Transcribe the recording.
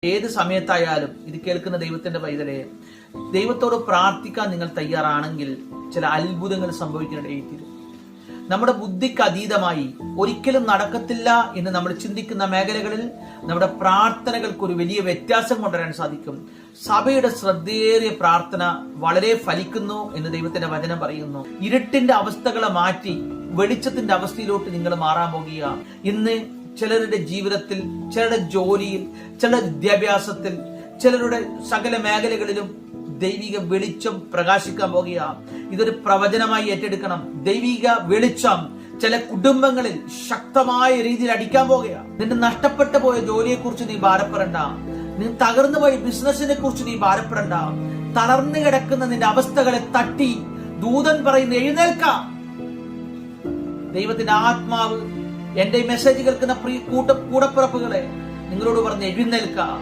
ഏത് സമയത്തായാലും ഇത് കേൾക്കുന്ന ദൈവത്തിന്റെ പൈതലെ, ദൈവത്തോട് പ്രാർത്ഥിക്കാൻ നിങ്ങൾ തയ്യാറാണെങ്കിൽ ചില അത്ഭുതങ്ങൾ സംഭവിക്കാനിടയായിത്തീരും. നമ്മുടെ ബുദ്ധിക്ക് അതീതമായി ഒരിക്കലും നടക്കത്തില്ല എന്ന് നമ്മൾ ചിന്തിക്കുന്ന മേഖലകളിൽ നമ്മുടെ പ്രാർത്ഥനകൾക്ക് ഒരു വലിയ വ്യത്യാസം കൊണ്ടുവരാൻ സാധിക്കും. സഭയുടെ ശ്രദ്ധേറിയ പ്രാർത്ഥന വളരെ ഫലിക്കുന്നു എന്ന് ദൈവത്തിന്റെ വചനം പറയുന്നു. ഇരുട്ടിന്റെ അവസ്ഥകളെ മാറ്റി വെളിച്ചത്തിന്റെ അവസ്ഥയിലോട്ട് നിങ്ങൾ മാറാൻ പോകുക. ഇന്ന് ചിലരുടെ ജീവിതത്തിൽ, ചിലരുടെ ജോലിയിൽ, ചിലരുടെ വിദ്യാഭ്യാസത്തിൽ, ചിലരുടെ സകല മേഖലകളിലും ദൈവിക വെളിച്ചം പ്രകാശിക്കാൻ പോകുക. ഇതൊരു പ്രവചനമായി ഏറ്റെടുക്കണം. ദൈവിക വെളിച്ചം ചില കുടുംബങ്ങളിൽ ശക്തമായ രീതിയിൽ അടിക്കാൻ പോകുക. നിന്റെ നഷ്ടപ്പെട്ടു പോയ ജോലിയെ കുറിച്ച് നീ ഭാരപ്പെടണ്ട. നീ തകർന്നു പോയ ബിസിനസിനെ കുറിച്ച് നീ ഭാരപ്പെടണ്ട. തളർന്നു കിടക്കുന്ന നിന്റെ അവസ്ഥകളെ തട്ടി ദൂതൻ പറയുന്ന എഴുന്നേൽക്കാം. ദൈവത്തിന്റെ ആത്മാവ് എന്റെ മെസ്സേജ് കേൾക്കുന്ന കൂടപ്പിറപ്പുകളെ നിങ്ങളോട് പറഞ്ഞ് എഴുന്നേൽക്കാം.